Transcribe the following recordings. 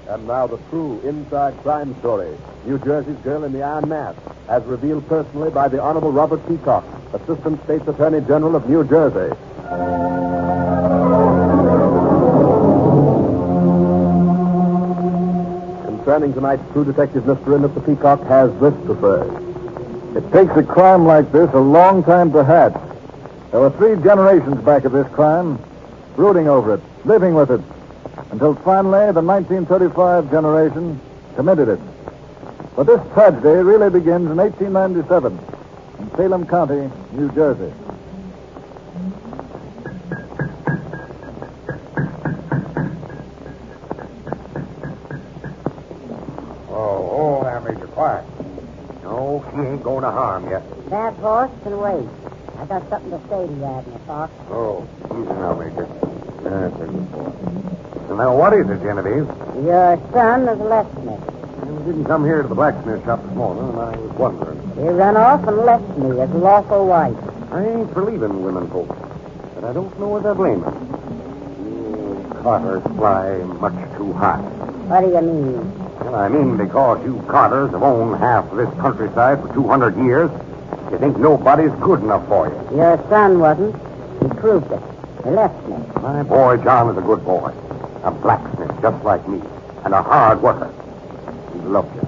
And now the true inside crime story. New Jersey's Girl in the Iron Mask, as revealed personally by the Honourable Robert Peacock, Assistant State's Attorney General of New Jersey. Concerning tonight's true detective mystery, Mr. Peacock has this to say. It takes a crime like this a long time to hatch. There were 3 generations back of this crime, brooding over it, living with it, until finally the 1935 generation committed it. But this tragedy really begins in 1897 in Salem County, New Jersey. Oh, there, Major. Quiet. No, she ain't going to harm you. That horse can wait. I got something to say to you, Abner Fox. Oh, easy now, Major. That's a good boy. So now, what is it, Genevieve? Your son is left me. We didn't come here to the blacksmith shop this morning, and I was wondering. He ran off and left me, his lawful wife. I ain't for leaving women folks, but I don't know whether I blame him. You Carters fly much too high. What do you mean? Well, I mean because you Carters have owned half of this countryside for 200 years, you think nobody's good enough for you. Your son wasn't. He proved it. He left me. My boy John is a good boy. A blacksmith just like me. And a hard worker. He loved you.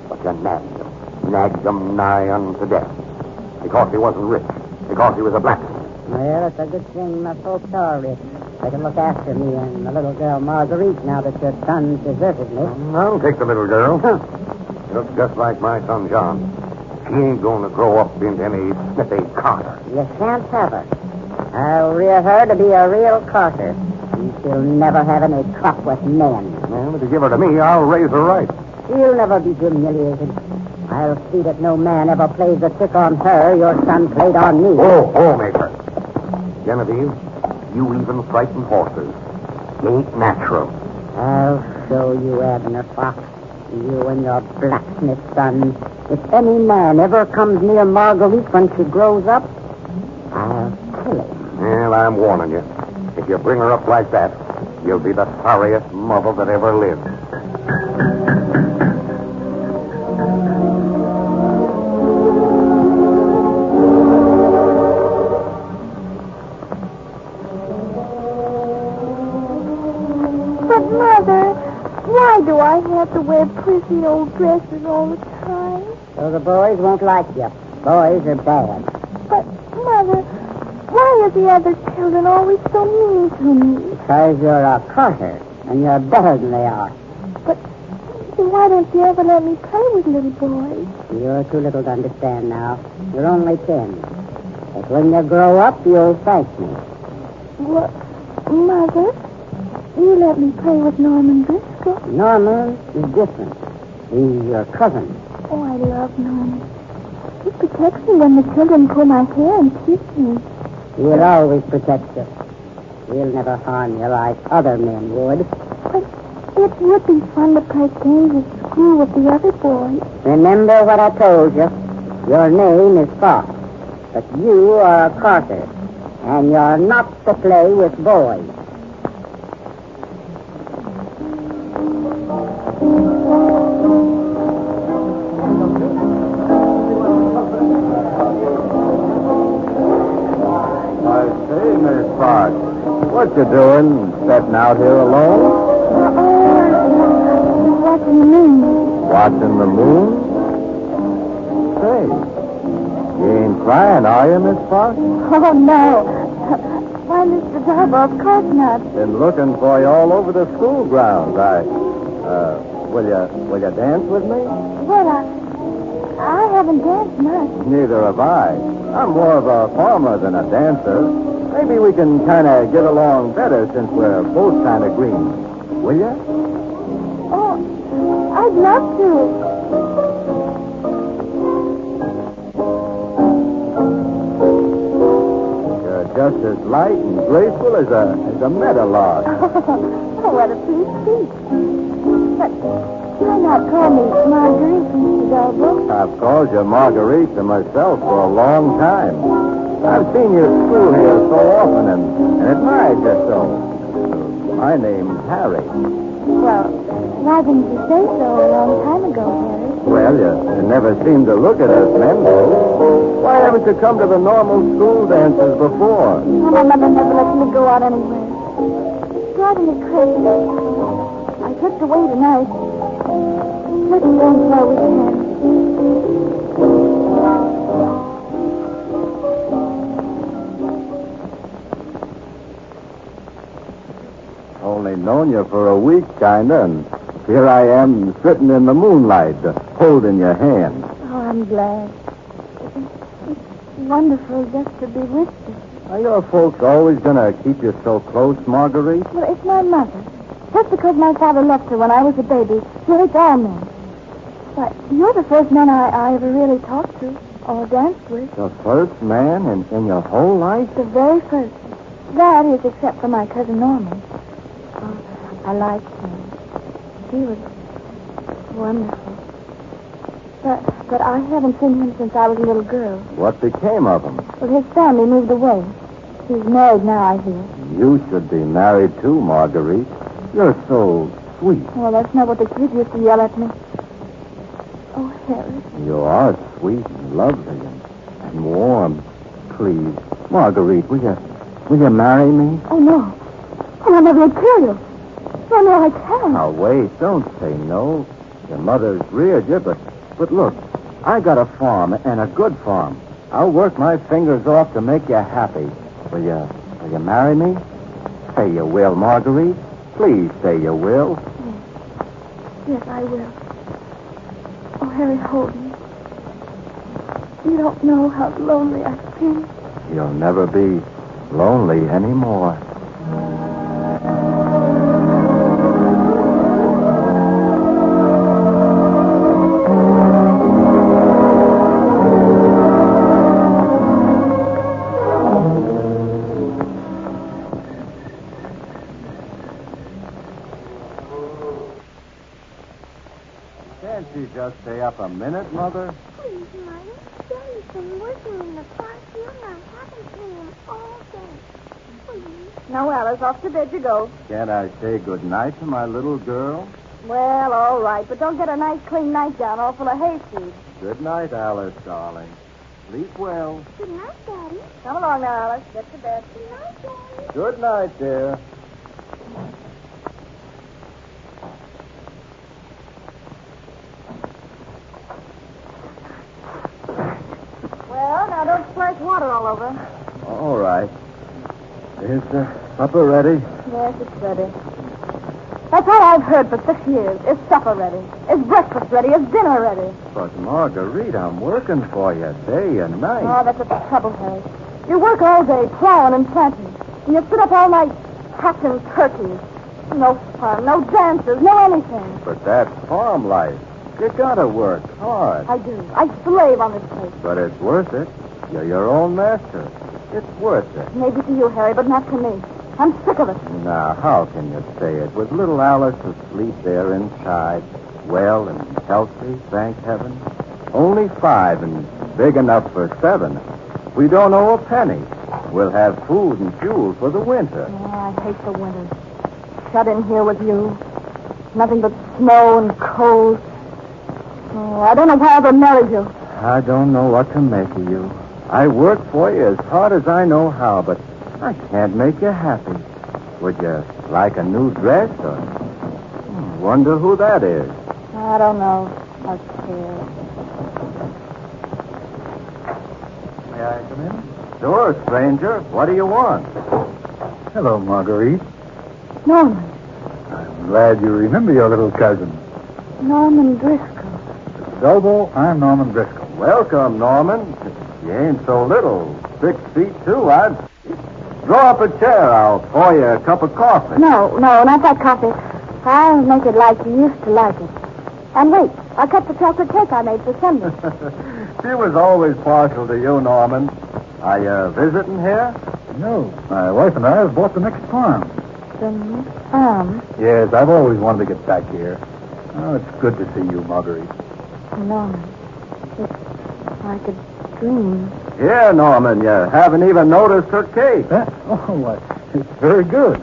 But you nagged him. Nagged him nigh unto death. Because he wasn't rich. Because he was a blacksmith. Well, it's a good thing my folks are rich. They can look after me and the little girl Marguerite now that your son deserted me. I'll take the little girl. She looks just like my son John. She ain't going to grow up into any snippy Carter. You can't have her. I'll rear her to be a real Carter. And she'll never have any truck with men. Well, if you give her to me, I'll raise her right. She'll never be humiliated. I'll see that no man ever plays a trick on her your son played on me. Oh, Major. Genevieve, you even frighten horses. It ain't natural. I'll show you, Abner Fox. You and your blacksmith son. If any man ever comes near Marguerite when she grows up, I'll kill him. Well, I'm warning you. If you bring her up like that, you'll be the sorriest mother that ever lived. But, Mother, why do I have to wear pretty old dresses all the time? So the boys won't like you. Boys are bad. But, Mother, why are the other children always so mean to me? Because you're a Carter, and you're better than they are. But then why don't you ever let me play with little boys? You're too little to understand now. You're only 10. But when you grow up, you'll thank me. What, Mother? You let me play with Norman Driscoll. Norman is different. He's your cousin. Oh, I love Norman. He protects me when the children pull my hair and kiss me. He'll always protect you. He'll never harm you like other men would. But it would be fun to play games at school with the other boys. Remember what I told you. Your name is Fox, but you are a Carter, and you're not to play with boys. What you doing? Sitting out here alone? Watching the moon. Watching the moon? Say, you ain't crying, are you, Miss Fox? Oh, no. Why, Mr. Darbo, of course not. Been looking for you all over the school grounds. Will you dance with me? Well, I haven't danced much. Neither have I. I'm more of a farmer than a dancer. Maybe we can kind of get along better since we're both kind of green. Will you? Oh, I'd love to. You're just as light and graceful as a meadowlark. Oh, what a pretty speech. But why not call me Marguerite, Mr. Darbo? I've called you Marguerite to myself for a long time. I've seen you at school here so often and admired you so. My name's Harry. Well, why Why didn't you say so a long time ago, Harry? Well, you never seemed to look at us men, though. Why haven't you come to the normal school dances before? Oh, my mother never lets me go out anywhere. It's driving me crazy. I slipped away tonight. Let's dance while we can. Only known you for a week, kinda, and here I am sitting in the moonlight, holding your hand. Oh, I'm glad. It's wonderful just to be with you. Are your folks always gonna keep you so close, Marguerite? Well, it's my mother. Just because my father left her when I was a baby, she hates all men. Why, you're the first man I ever really talked to or danced with. The first man in your whole life? The very first. That is, except for my cousin Norman. Oh, I liked him. He was wonderful. But I haven't seen him since I was a little girl. What became of him? Well, his family moved away. He's married now, I hear. You should be married too, Marguerite. You're so sweet. Well, that's not what the kids used to yell at me. Oh, Harry. You are sweet and lovely and warm. Please, Marguerite, will you marry me? Oh, no. Oh, I'll never kill you. No, I can't. Now, wait, don't say no. Your mother's reared you, but look, I got a farm, and a good farm. I'll work my fingers off to make you happy. Will you marry me? Say you will, Marguerite. Please say you will. Yes, I will. Oh, Harry, hold me. You don't know how lonely I've been. You'll never be lonely anymore. Can't you just stay up a minute, Mother? Please, Mother. Daddy's been working in the park here, and I haven't seen him all day. Please. Now, Alice, off to bed you go. Can't I say good night to my little girl? Well, all right, but don't get a nice clean nightgown all full of hayseed. Good night, Alice, darling. Sleep well. Good night, Daddy. Come along now, Alice. Get to bed. Good night, Daddy. Good night, dear. Well, now don't splash water all over. All right. Is supper ready? Yes, it's ready. That's all I've heard for 6 years. Is supper ready? Is breakfast ready? Is dinner ready? But, Marguerite, I'm working for you day and night. Oh, that's the trouble, Harry. You work all day plowing and planting, and you sit up all night hatching turkeys. No fun, no dances, no anything. But that's farm life. You gotta work hard. I do. I slave on this place. But it's worth it. You're your own master. It's worth it. Maybe to you, Harry, but not to me. I'm sick of it. Now, how can you say it? With little Alice asleep there inside, well and healthy, thank heaven. Only 5 and big enough for 7. We don't owe a penny. We'll have food and fuel for the winter. Oh, I hate the winter. Shut in here with you. Nothing but snow and cold. Oh, I don't know why I ever married you. I don't know what to make of you. I work for you as hard as I know how, but I can't make you happy. Would you like a new dress, or... Wonder who that is. I don't know. I'm scared. May I come in? Sure, stranger. What do you want? Hello, Marguerite. Norman. I'm glad you remember your little cousin. Norman Driscoll. Dobo, I'm Norman Driscoll. Welcome, Norman. You ain't so little. 6 feet, too. I'd... Draw up a chair. I'll pour you a cup of coffee. No, not that coffee. I'll make it like you used to like it. And wait, I'll cut the chocolate cake I made for Sunday. She was always partial to you, Norman. Are you visiting here? No, my wife and I have bought the next farm. Yes, I've always wanted to get back here. Oh, it's good to see you, Marguerite. Norman, it's like a dream. Yeah, Norman, you haven't even noticed her cake. Oh, it's very good.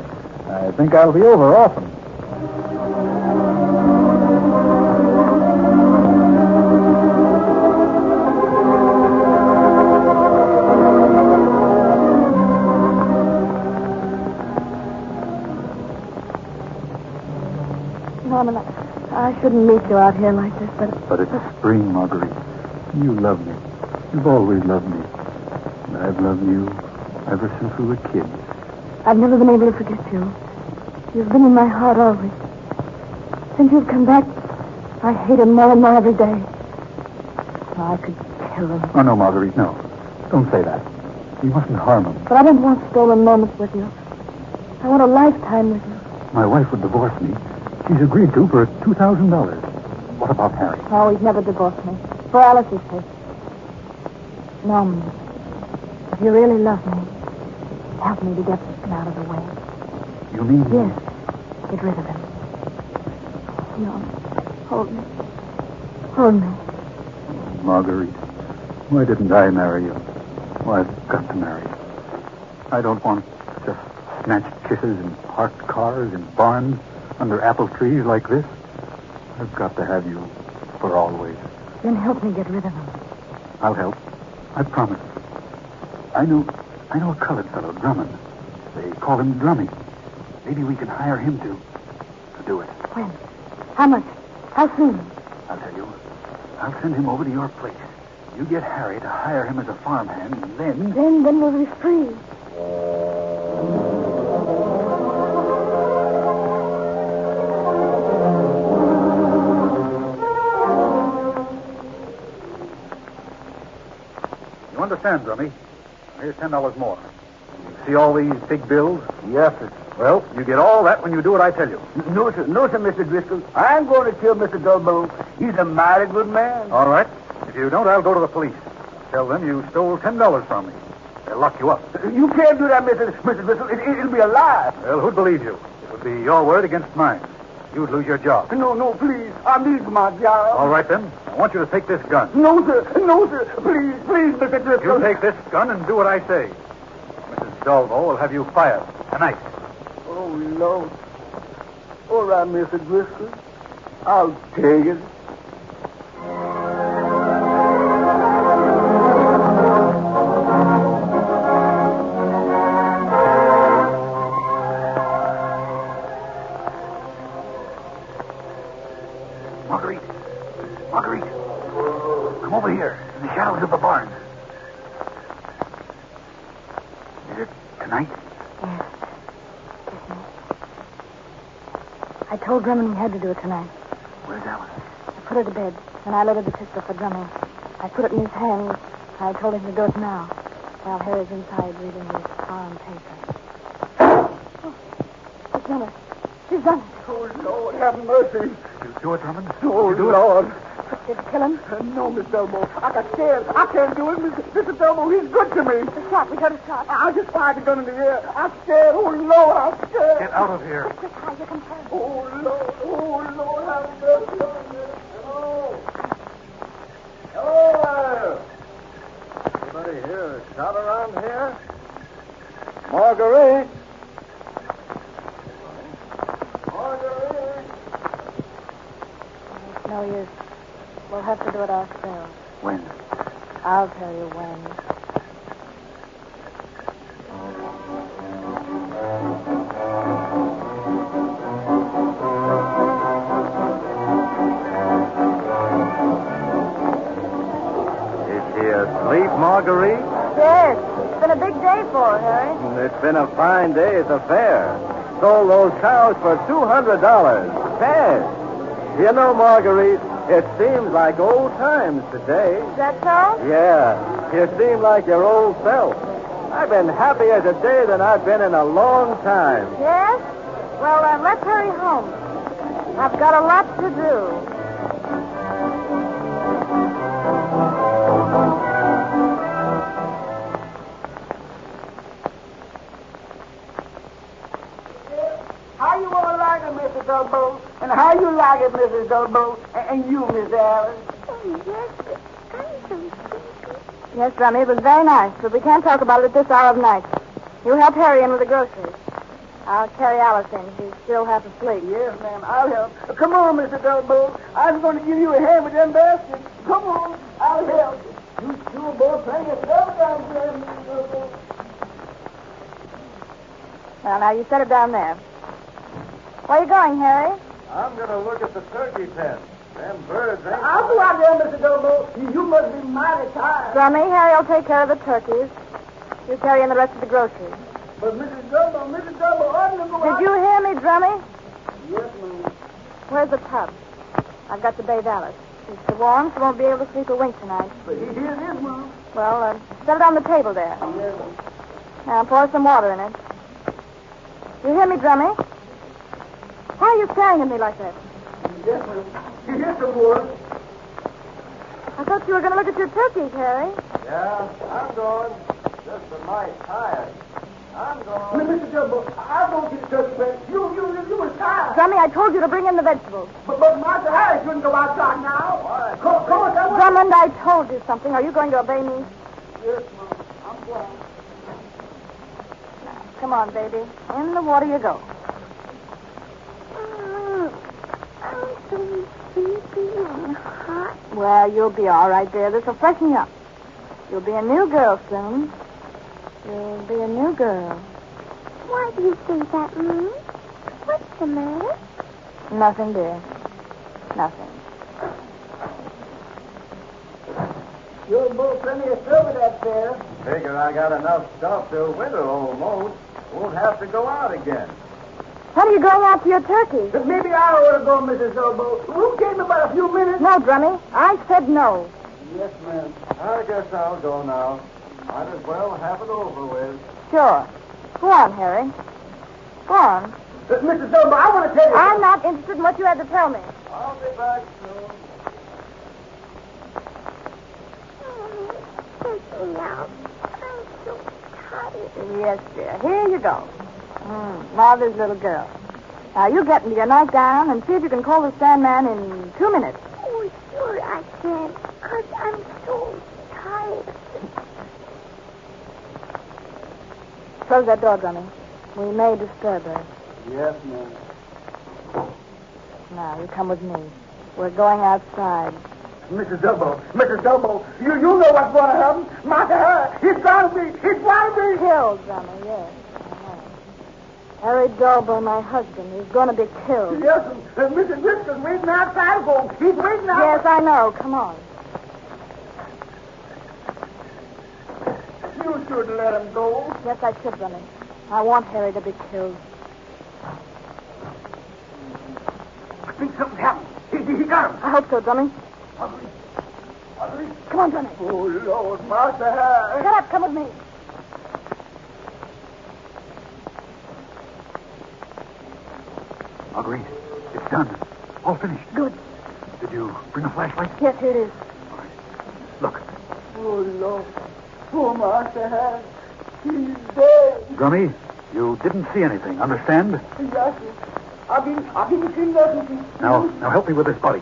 I think I'll be over often. Norman, I shouldn't meet you out here like this, But it's spring, Marguerite. You love me. You've always loved me. And I've loved you ever since we were kids. I've never been able to forget you. You've been in my heart always. Since you've come back, I hate him more and more every day. Oh, I could kill him. Oh, no, Marguerite, no. Don't say that. You mustn't harm him. But I don't want stolen moments with you. I want a lifetime with you. My wife would divorce me. She's agreed to for $2,000. What about Harry? Oh, he's never divorced me. For Alice's sake. Norman, if you really love me, help me to get this man out of the way. You mean... Yes. Get rid of him. Norman, hold me. Hold me. Marguerite, why didn't I marry you? Well, I've got to marry you. I don't want just snatched kisses in parked cars in barns under apple trees like this. I've got to have you for always. Then help me get rid of him. I'll help. I promise. I know a colored fellow, Drummond. They call him Drummy. Maybe we can hire him to do it. When? How much? How soon? I'll tell you. I'll send him over to your place. You get Harry to hire him as a farmhand, and then... Then we'll be free. You understand, Drummy? Here's $10 more. You see all these big bills? Yes, sir. Well, you get all that when you do what I tell you. No, sir, Mr. Driscoll. I ain't going to kill Mr. Dullbone. He's a mighty good man. All right. If you don't, I'll go to the police. Tell them you stole $10 from me. They'll lock you up. You can't do that, Mr. Driscoll. It'll be a lie. Well, who'd believe you? It would be your word against mine. You'd lose your job. No, please. I need my job. All right, then. I want you to take this gun. No, sir. Please, Mr. Driscoll. You take this gun and do what I say. Mrs. Dalvo will have you fired tonight. Oh, Lord. All right, Mr. Driscoll. I'll take it. Marguerite, come over here in the shadows of the barn. Is it tonight? Yes. I told Drummond we had to do it tonight. Where's Alice? I put her to bed, and I loaded the pistol for Drummond. I put it in his hand. I told him to do it now, while Harry's inside reading his farm paper. Oh, she's done it. She's done it. Oh, Lord, have mercy. You do it, Drummond? Oh, You do it? Lord. Did it kill him? No, Miss Delbo. I got scared. I can't do it. Mr. Delbo, he's good to me. The shot. We heard a shot. I just fired the gun in the air. I'm scared. Oh, Lord, I'm scared. Get out of here. Quick, hide. You can turn. Oh, Lord, have mercy on me. Hello there. Anybody hear a shot around here? Marguerite. It's no use. We'll have to do it ourselves. When? I'll tell you when. Is she asleep, Marguerite? Yes. It's been a big day for her, Harry. It's been a fine day at the fair. Sold those cows for $200. Cash. You know, Marguerite, it seems like old times today. Is that so? Yeah, you seem like your old self. I've been happier today than I've been in a long time. Yes? Well, let's hurry home. I've got a lot to do. How you want to like it, Mr. Dubbo? And how you like it, Mrs. Dubbo? And you, Miss Alice? Oh, yes, I'm so sleepy. Yes, Rummy, it was very nice, but we can't talk about it at this hour of night. You help Harry in with the groceries. I'll carry Alice in. She's still half asleep. Yes, ma'am, I'll help. Come on, Mr. Dubbo. I'm going to give you a hand with them baskets. Come on, I'll help. You two both hang yourself down there, Mr. Dubbo. Well, now, you set it down there. Where are you going, Harry? I'm going to look at the turkey pen. Them birds ain't... I'll go out there, Mr. Dobo. You must be mighty tired. Drummy, Harry'll take care of the turkeys. You carry in the rest of the groceries. But Mrs. Dobo, I'm going to go out. Did you hear me, Drummy? Yes, ma'am. Where's the tub? I've got to bathe Alice. She's so warm, she won't be able to sleep a wink tonight. But here it is, ma'am. Well, set it on the table there. Yes, Now, pour some water in it. You hear me, Drummy? Why are you staring at me like that? yes, ma'am. Here's some water. I thought you were going to look at your turkeys, Harry. Yeah, I'm going. Just a mite tired. I'm going. Mr. Dobo, I'll go get the turkey pen. You was tired. Drummy, I told you to bring in the vegetables. But Master Harry shouldn't go outside now. Why? Come on, that way. Drummond, I told you something. Are you going to obey me? Yes, ma'am. I'm going. Now, come on, baby. In the water you go. I'm so sleepy and hot. Well, you'll be all right there. This will freshen you up. You'll be a new girl soon. You'll be a new girl. Why do you say that, Mom? What's the matter? Nothing, dear. Nothing. You'll both plenty of silver that there. Figure I got enough stuff till winter almost. Won't have to go out again. What are you going after your turkey? But maybe I ought to go, Mrs. Dobo. We came in about a few minutes. No, Drummy. I said no. Yes, ma'am. I guess I'll go now. Might as well have it over with. Sure. Go on, Harry. Go on. Mrs. Dobo, I want to tell you I'm something. not interested in what you had to tell me. I'll be back soon. Take me out. I'm so tired. Yes, dear. Here you go. Mother's little girl. Now, you get into your nightgown and see if you can call the Sandman in 2 minutes. Oh, sure I can. Because I'm so tired. Close that door, Drummy. We may disturb her. Yes, ma'am. Now, you come with me. We're going outside. Mrs. Dobo, you know what's going to happen. Master Harry, he's trying to be. Killed, Drummy, yes. I know. Harry Dolbo, my husband, is going to be killed. Yes, and Mrs. Whitaker's waiting outside for him. He's waiting out. Yes, I know. Come on. You should let him go. Yes, I should, Drummy. I want Harry to be killed. I think something's happened. He got him. I hope so, Drummy. Ugly. Come on, Drummy. Oh, Lord, Master Harry. Get up. Come with me. Marguerite, it's done. All finished. Good. Did you bring a flashlight? Yes, here it is. Look, Oh, Lord. Poor Master Harry. He's dead. Drummy, you didn't see anything, understand? Yes, sir. I've been seeing nothing. Now help me with this body.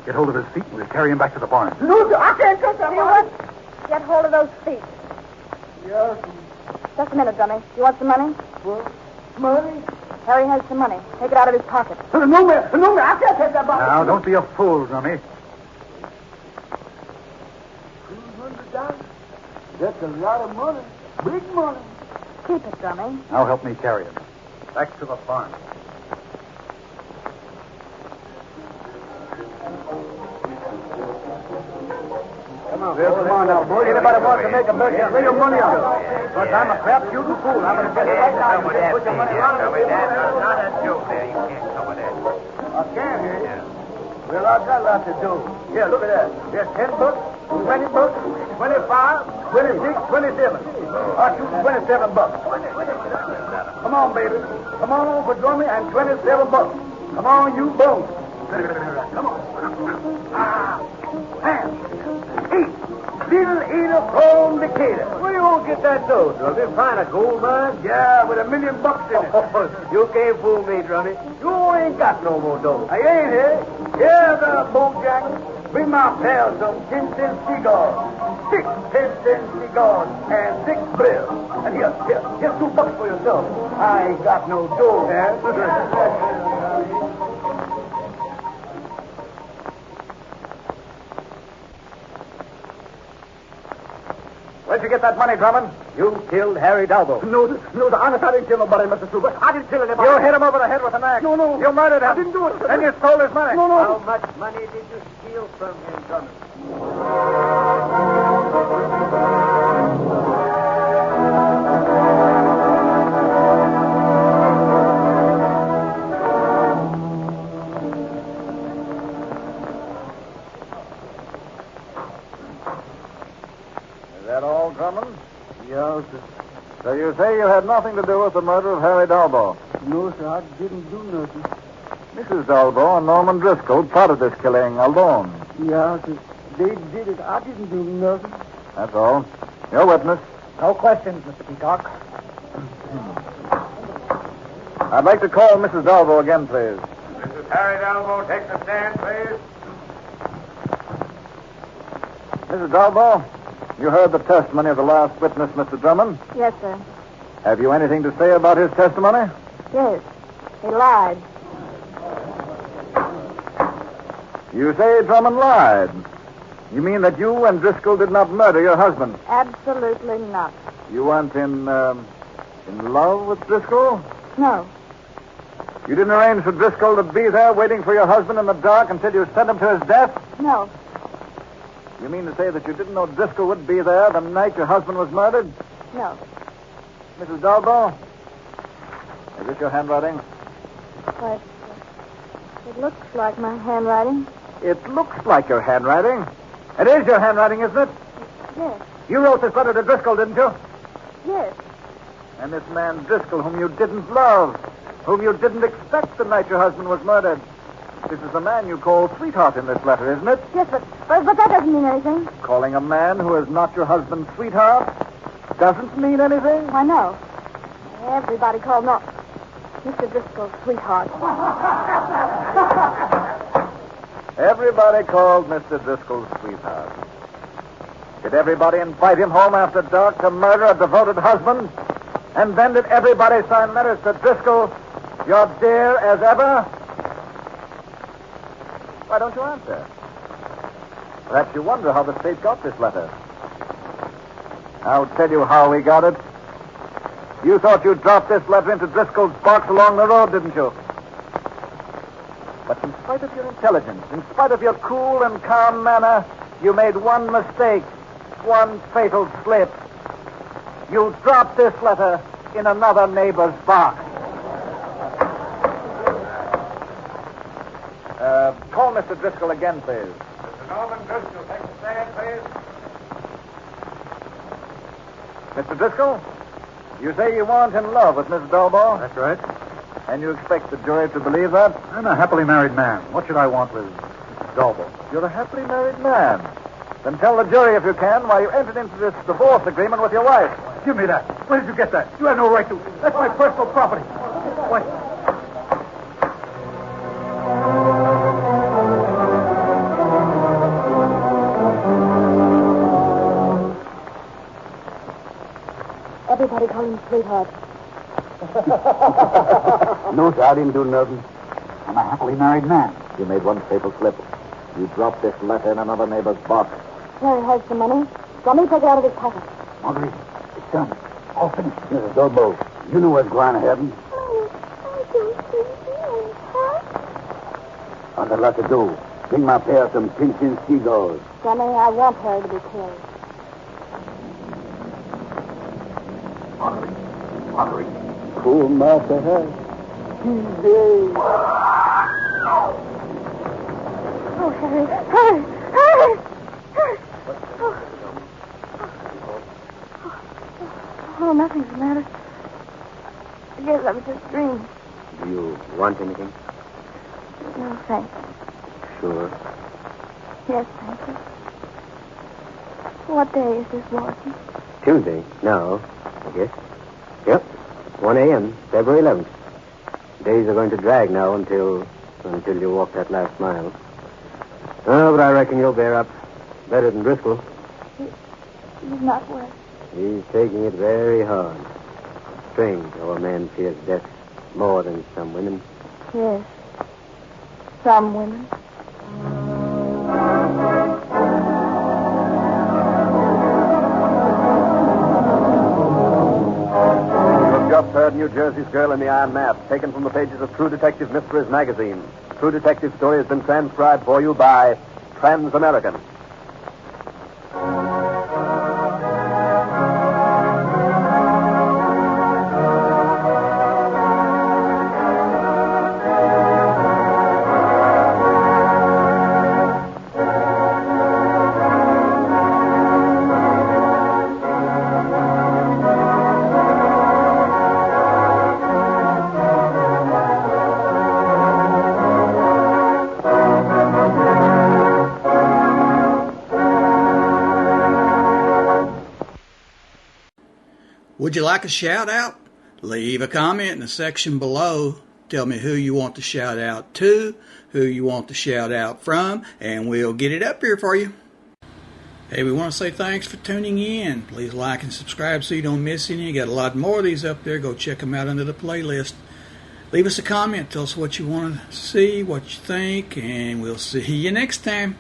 Get hold of his feet and we'll carry him back to the barn. No, sir, I can't touch that You what? Get hold of those feet. Yes, Just a minute, Drummy. You want some money? well, money? Harry has some money. Take it out of his pocket. No, man, I can't take that body. Now, don't be a fool, Drummy. $200? That's a lot of money. Big money. Keep it, Drummy. Now help me carry him. Back to the farm. Come on now, boy. Anybody wants to make a bet, lay your money on it. But I'm a crap shooting fool. I'm going to bet it right now. You just put your money on it. Not a joke there. You can't cover that. I can, eh? Well, I've got a lot to do. Here, look at that. There's 10 bucks, 20 bucks, 25, 26, 27. I'll shoot 27 bucks. Come on, baby. Come on over, Drummy, and 27 bucks. Come on, you bones. Come on. Man. Eat. Little eater from Decatur. Where you want to get that dough, Drummy? Find a gold mine? Yeah, with $1 million in it. You can't fool me, Drummy. You ain't got no more dough. I ain't here. Here's a bojack. Bring my pal some 10-cent cigars. 6 10-cent cigars and 6 bills. And here's $2 for yourself. I ain't got no dough, man. Where'd you get that money, Drummond? You killed Harry Dalbo. No, the honest, I didn't kill nobody, Mr. Super. I didn't kill anybody. You hit him over the head with an axe. No. You murdered him. I didn't do it. Then you stole his money. No. How much money did you steal from him, Drummond? Is that all, Drummond? Yes, sir. So you say you had nothing to do with the murder of Harry Dalbo? No, sir, I didn't do nothing. Mrs. Dalbo and Norman Driscoll plotted this killing alone. Yeah, sir. They did it. I didn't do nothing. That's all. Your witness. No questions, Mr. Peacock. I'd like to call Mrs. Dalbo again, please. Mrs. Harry Dalbo, take the stand, please. Mrs. Dalbo, you heard the testimony of the last witness, Mr. Drummond. Yes, sir. Have you anything to say about his testimony? Yes. He lied. You say Drummond lied. You mean that you and Driscoll did not murder your husband? Absolutely not. You weren't in love with Driscoll? No. You didn't arrange for Driscoll to be there waiting for your husband in the dark until you sent him to his death? No. You mean to say that you didn't know Driscoll would be there the night your husband was murdered? No. Mrs. Dalbo, is this your handwriting? But it looks like my handwriting. It looks like your handwriting. It is your handwriting, isn't it? Yes. You wrote this letter to Driscoll, didn't you? Yes. And this man Driscoll, whom you didn't love, whom you didn't expect the night your husband was murdered. This is the man you call sweetheart in this letter, isn't it? Yes, but that doesn't mean anything. Calling a man who is not your husband's sweetheart doesn't mean anything? Why, no. Everybody called Mr. Driscoll's sweetheart. Everybody called Mr. Driscoll's sweetheart. Did everybody invite him home after dark to murder a devoted husband? And then did everybody sign letters to Driscoll, your dear as ever? Why don't you answer? Perhaps you wonder how the state got this letter. I'll tell you how we got it. You thought you'd drop this letter into Driscoll's box along the road, didn't you? But in spite of your intelligence, in spite of your cool and calm manner, you made one mistake, one fatal slip. You dropped this letter in another neighbor's box. Call Mr. Driscoll again, please. Mr. Norman Driscoll, take the stand, please. Mr. Driscoll, you say you weren't in love with Miss Dalbo? That's right. And you expect the jury to believe that? I'm a happily married man. What should I want with Mrs. Dalbo? You're a happily married man. Then tell the jury, if you can, why you entered into this divorce agreement with your wife. Give me that. Where did you get that? You have no right to. That's my personal property. Why? Everybody called him sweetheart. No, sir, I didn't do nothing. I'm a happily married man. You made one fatal slip. You dropped this letter in another neighbor's box. Harry has the money. Let me take it out of his pocket. Marguerite, it's done. All finished. Mrs. Dalbo, you know what's going to happen. I don't think you huh? I've got a lot to do. Bring my pair some pinching seagulls. Johnny, I want Harry to be killed. Marguerite. Poor Master Harry. He's dead. Oh, Harry. Harry! Harry! Harry! Oh, nothing's the matter. I guess I was just dreaming. Do you want anything? No, thanks. Sure. Yes, thank you. What day is this, Watson? Tuesday? No, I guess. Yep. 1 a.m., February 11th. Days are going to drag now until you walk that last mile. Oh, but I reckon you'll bear up. Better than Driscoll. He's not well. He's taking it very hard. Strange how a man fears death more than some women. Yes. Some women. third New Jersey's Girl in the Iron Mask, taken from the pages of True Detective Mysteries magazine. True Detective story has been transcribed for you by Trans-American. Would you like a shout out? Leave a comment in the section below. Tell me who you want to shout out to, who you want to shout out from, and we'll get it up here for you. Hey, we want to say thanks for tuning in. Please like and subscribe so you don't miss any. You got a lot more of these up there. Go check them out under the playlist. Leave us a comment. Tell us what you want to see, what you think, and we'll see you next time.